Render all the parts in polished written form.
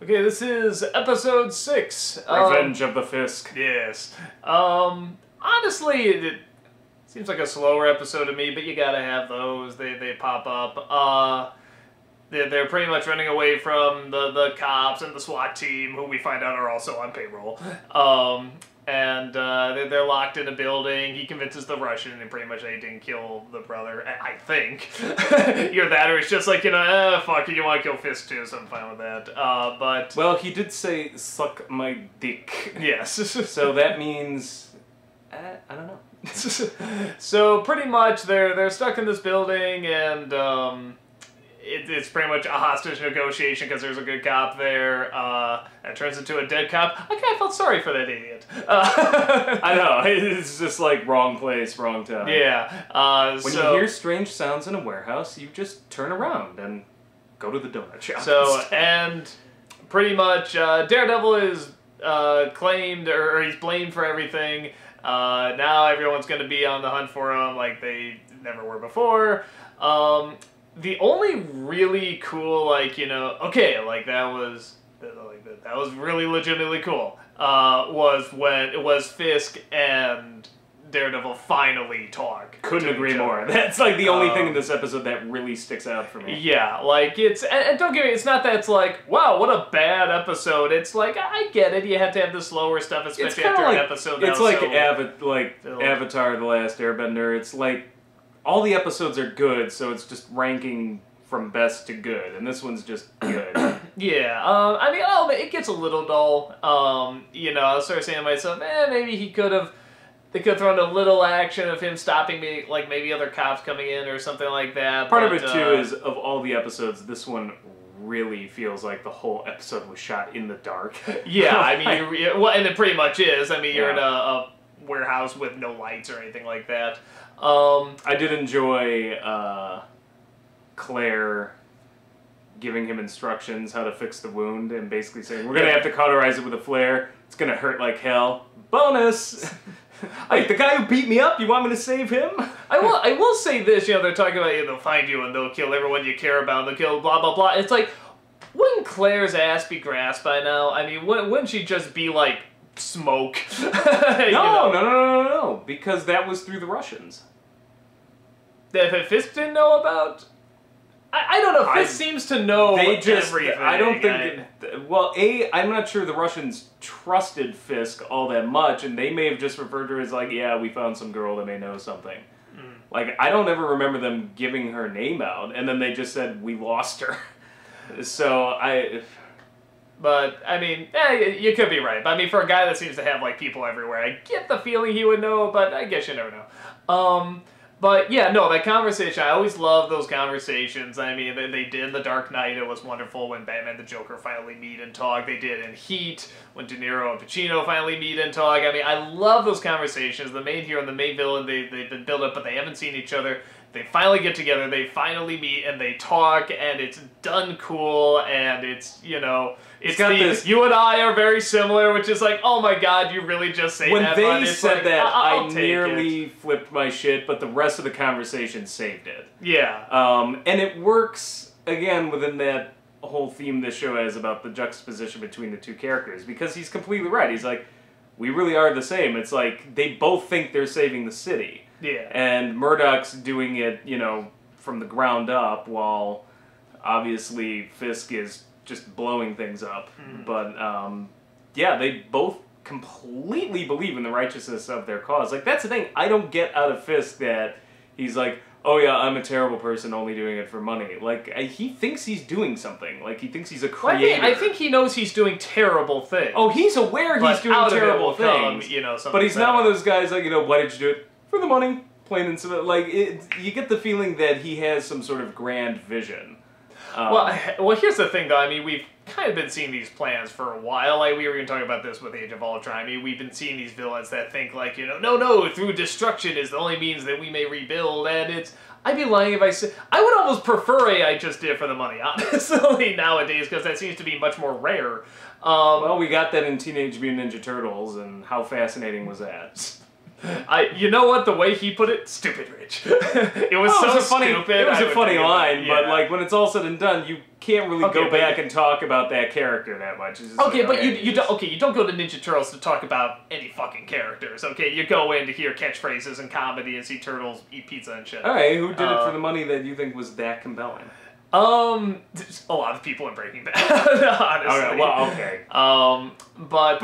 Okay, this is episode 6. Revenge of the Fisk. Yes. Honestly, it seems like a slower episode to me, but you gotta have those. They pop up. They're pretty much running away from the cops and the SWAT team, who we find out are also on payroll. They're locked in a building. He convinces the Russian, and pretty much they didn't kill the brother, I think. Either that, or it's just like, fuck it, you want to kill Fisk too, so I'm fine with that. But... Well, he did say, suck my dick. Yes. So that means... I don't know. So pretty much they're stuck in this building, and it's pretty much a hostage negotiation because there's a good cop there. It turns into a dead cop. I kind of felt sorry for that idiot. I know, it's just like wrong place, wrong time. Yeah. When you hear strange sounds in a warehouse, you just turn around and go to the donut shop. So, and pretty much Daredevil is claimed, or he's blamed for everything. Now everyone's going to be on the hunt for him like they never were before. The only really cool, that was really legitimately cool, was when it was Fisk and Daredevil finally talk. Couldn't agree more. That's like the only thing in this episode that really sticks out for me. Yeah, like it's, and don't get me, it's not that it's like, wow, what a bad episode. It's like, I get it, you have to have the slower stuff, especially after an episode. It's like Avatar: The Last Airbender. It's like, all the episodes are good, so it's just ranking from best to good, and this one's just good. Yeah, it gets a little dull. I was sort of saying to myself, maybe they could have thrown a little action of him stopping me, like maybe other cops coming in or something like that. Part of it, too, is of all the episodes, this one really feels like the whole episode was shot in the dark. Yeah, and it pretty much is. You're in a warehouse with no lights or anything like that. I did enjoy Claire giving him instructions how to fix the wound and basically saying, we're going to have to cauterize it with a flare. It's going to hurt like hell. Bonus! Like, the guy who beat me up, you want me to save him? I will say this, they're talking about, they'll find you and they'll kill everyone you care about and they'll kill blah, blah, blah. It's like, wouldn't Claire's ass be grasped by now? Wouldn't she just be like, smoke? No, because that was through the Russians. That Fisk didn't know about? I don't know. Fisk seems to know everything. I don't think... I'm not sure the Russians trusted Fisk all that much, and they may have just referred to her as like, yeah, we found some girl that may know something. Mm. Like, I don't ever remember them giving her name out, and then they just said, we lost her. But, you could be right. But, for a guy that seems to have, like, people everywhere, I get the feeling he would know, but I guess you never know. But, yeah, no, that conversation, I always love those conversations. They did in The Dark Knight. It was wonderful when Batman and the Joker finally meet and talk. They did in Heat, when De Niro and Pacino finally meet and talk. I love those conversations. The main hero and the main villain, they've been built up, but they haven't seen each other. They finally get together, they finally meet, and they talk, and it's done cool, and it's, you and I are very similar, which is like, oh my god, you really just say when that? When they said that, I nearly flipped my shit, but the rest of the conversation saved it. Yeah. And it works, again, within that whole theme this show has about the juxtaposition between the two characters, because he's completely right. He's like, we really are the same. It's like, they both think they're saving the city. Yeah. And Murdoch's doing it, from the ground up, while obviously Fisk is just blowing things up. Mm. But, they both completely believe in the righteousness of their cause. Like, that's the thing. I don't get out of Fisk that he's like, oh yeah, I'm a terrible person only doing it for money. Like, he thinks he's doing something. Like, he thinks he's a creator. I think he knows he's doing terrible things. Oh, he's aware he's doing terrible things. But he's not one of those guys like, why did you do it? For the money, plain and simple. Like, you get the feeling that he has some sort of grand vision. Well, here's the thing, though. We've kind of been seeing these plans for a while. Like, we were even talking about this with Age of Ultron. We've been seeing these villains that think, like, no, through destruction is the only means that we may rebuild, and I'd be lying if I said... I would almost prefer I just did it for the money, honestly, nowadays, because that seems to be much more rare. Well, we got that in Teenage Mutant Ninja Turtles, and how fascinating was that? You know what? The way he put it, stupid rich. It was so stupid. It was a funny line, but like when it's all said and done, you can't really go back and talk about that character that much. It's just okay, but you don't go to Ninja Turtles to talk about any fucking characters. Okay, you go in to hear catchphrases and comedy and see turtles eat pizza and shit. All right, who did it for the money that you think was that compelling? There's a lot of people in Breaking Bad, honestly. Okay, well, okay. But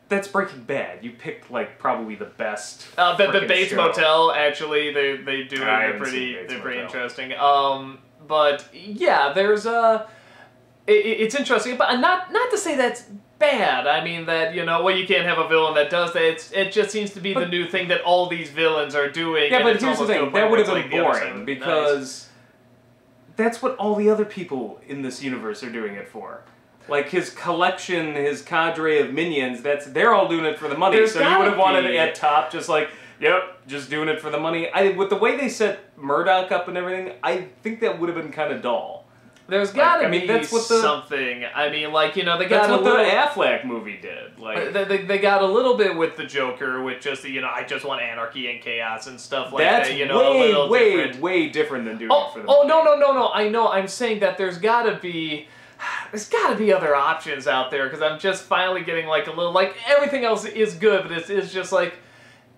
that's Breaking Bad. You picked like probably the best. The Bates show. Motel, actually, they do it. They're pretty interesting. But yeah, there's it's interesting, but not to say that's bad. I mean that you can't have a villain that does that. It just seems to be the new thing that all these villains are doing. Yeah, but here's the thing: that would have been boring because that's what all the other people in this universe are doing it for. Like his collection, his cadre of minions, they're all doing it for the money. So you would have wanted it at top, just like, yep, just doing it for the money. With the way they set Murdoch up and everything, I think that would have been kind of dull. There's gotta be something. I mean, like, they got that's what the Affleck movie did. Like they got a little bit with the Joker, with just I just want anarchy and chaos and stuff like that. That's way different than doing it for the money. No. I know. I'm saying that there's gotta be other options out there, because I'm just finally getting like a little, like, everything else is good, but it's just like,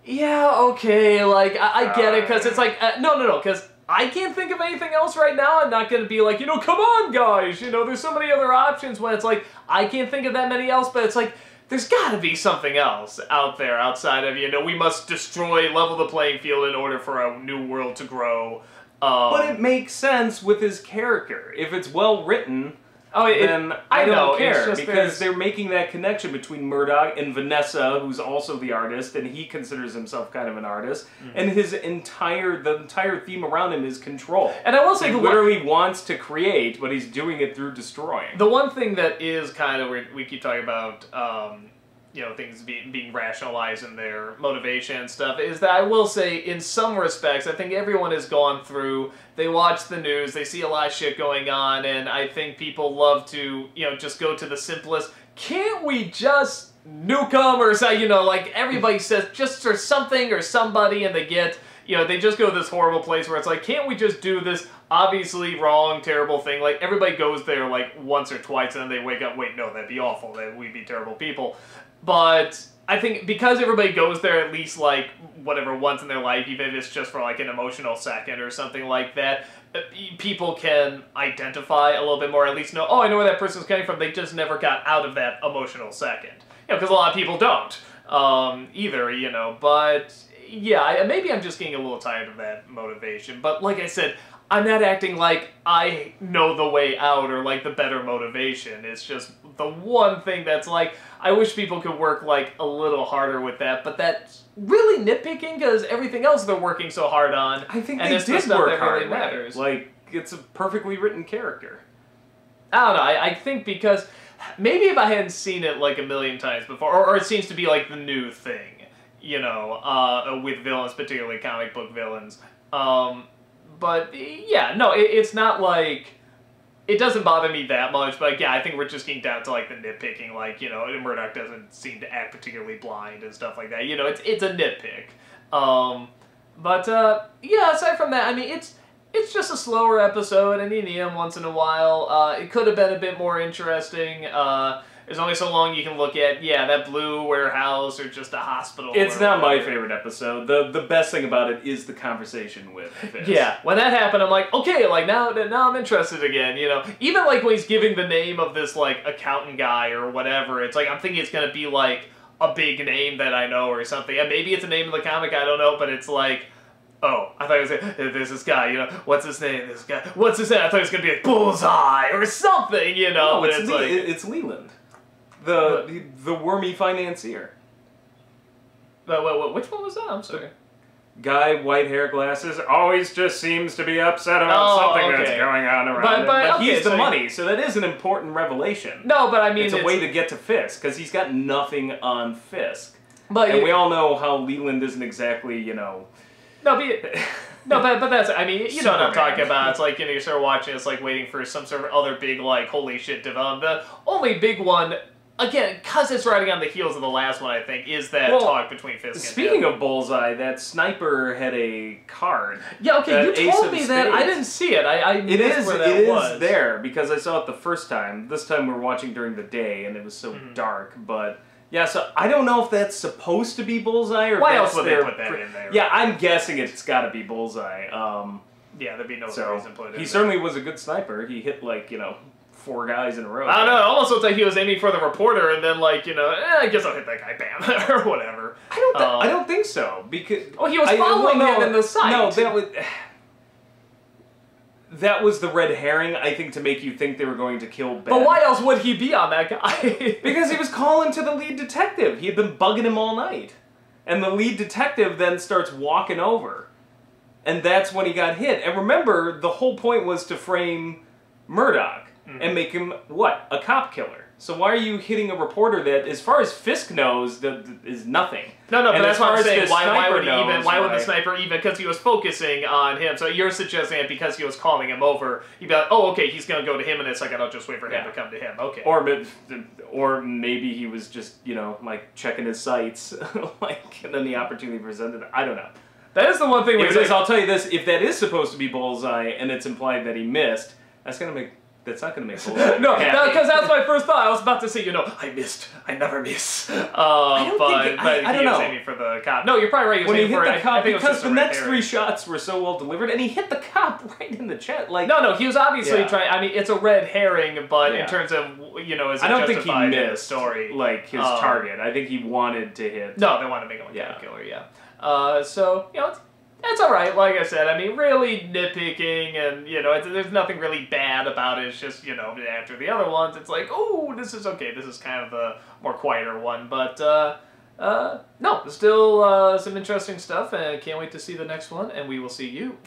yeah, okay, like, I get it, because it's like, no, because I can't think of anything else right now. I'm not going to be like, come on, guys, there's so many other options, when it's like, I can't think of that many else, but it's like, there's got to be something else out there outside of, we must level the playing field in order for a new world to grow. But it makes sense with his character. If it's well written... then I don't care, because they're making that connection between Murdoch and Vanessa, who's also the artist, and he considers himself kind of an artist, and the entire theme around him is control. And I will say, he literally wants to create, but he's doing it through destroying. The one thing that is kind of, we keep talking about, things being rationalized in their motivation and stuff, is that I will say, in some respects, I think everyone has gone through, they watch the news, they see a lot of shit going on, and I think people love to, just go to the simplest, can't we just nuke them, or so, like, everybody says, just or something or somebody, and they get, they just go to this horrible place where it's like, can't we just do this obviously wrong, terrible thing? Like, everybody goes there, like, once or twice, and then they wake up, wait, no, that'd be awful, we'd be terrible people. But I think because everybody goes there at least, like, whatever, once in their life, even if it's just for, like, an emotional second or something like that, people can identify a little bit more, at least know, I know where that person's coming from, they just never got out of that emotional second. Because a lot of people don't, either, but, yeah, maybe I'm just getting a little tired of that motivation, but like I said, I'm not acting like I know the way out or, like, the better motivation. It's just the one thing that's, like, I wish people could work, like, a little harder with that, but that's really nitpicking, because everything else they're working so hard on, I think they did work hard, really matters. Like, it's a perfectly written character. I don't know, I think because, maybe if I hadn't seen it, like, a million times before, or it seems to be, like, the new thing, with villains, particularly comic book villains, but, yeah, no, it's not like, it doesn't bother me that much, but, yeah, I think we're just getting down to, like, the nitpicking, like, Murdoch doesn't seem to act particularly blind and stuff like that, it's a nitpick. Yeah, aside from that, I mean, it's just a slower episode, and you need them once in a while. It could have been a bit more interesting. There's only so long you can look at, that blue warehouse or just a hospital. It's not my favorite episode. The best thing about it is the conversation with Fisk. Yeah, when that happened, I'm like, okay, like, now I'm interested again, Even, like, when he's giving the name of this, like, accountant guy or whatever, it's like, I'm thinking it's gonna be, like, a big name that I know or something. And maybe it's a name of the comic, I don't know, but it's like, oh, I thought it was, there's this guy, what's his name, this guy, what's his name? I thought it was gonna be like Bullseye or something, No, but it's Leland. The wormy financier. Which one was that? I'm sorry. Guy, white hair, glasses, always just seems to be upset about something that's going on around him. But he's the money, so that is an important revelation. No, but I mean, it's a way to get to Fisk, because he's got nothing on Fisk. But and we all know how Leland isn't exactly, No, but that's, I mean, know what I'm talking about. It's like, you start watching, it's like waiting for some sort of other big, like, holy shit development. The only big one again, because it's riding on the heels of the last one, I think, is that talk between Fisk and him. Speaking of Bullseye, that sniper had a card. Yeah, okay, you told me that. I didn't see it. I missed where that was. It is there, because I saw it the first time. This time we were watching during the day, and it was so dark, but... Yeah, so I don't know if that's supposed to be Bullseye, or why else would they put that in there? Yeah, I'm guessing it's got to be Bullseye. Yeah, there'd be no reason to put it in He certainly was a good sniper. He hit, like, 4 guys in a row. I don't know, it almost looked like he was aiming for the reporter, and then, like, I guess I'll hit that guy, bam, or whatever. I don't think so, because... Oh, he was following him in the sight. No, that was the red herring, I think, to make you think they were going to kill Ben. But why else would he be on that guy? Because he was calling to the lead detective. He had been bugging him all night. And the lead detective then starts walking over. And that's when he got hit. And remember, the whole point was to frame Murdoch and make him, what? A cop killer. So why are you hitting a reporter that, as far as Fisk knows, is nothing? No, but that's what I'm saying. Why would the sniper even? Because he was focusing on him. So you're suggesting that because he was calling him over, you'd be like, oh, okay, he's going to go to him in a second. I'll just wait for him to come to him. Okay. Or maybe he was just, like checking his sights, and then the opportunity presented. I don't know. That is the one thing. I'll tell you this: if that is supposed to be Bullseye, and it's implied that he missed, that's not going to make Bullseye No, because that's my first thought. I was about to say, I missed. I never miss. I don't know. He was aiming for the cop. No, you're probably right. When he hit the cop, because the next 3 shots were so well delivered, and he hit the cop right in the chest. Like, no, he was obviously trying. I mean, it's a red herring, but in terms of is it I don't think he missed story like his target. I think he wanted to hit. No, they wanted to make him a killer. Yeah. So that's all right. Like I said, I mean, really nitpicking, and there's nothing really bad about it. It's just after the other ones, it's like, oh, this is okay. This is kind of the more quieter one, but no, still some interesting stuff, and can't wait to see the next one. And we will see you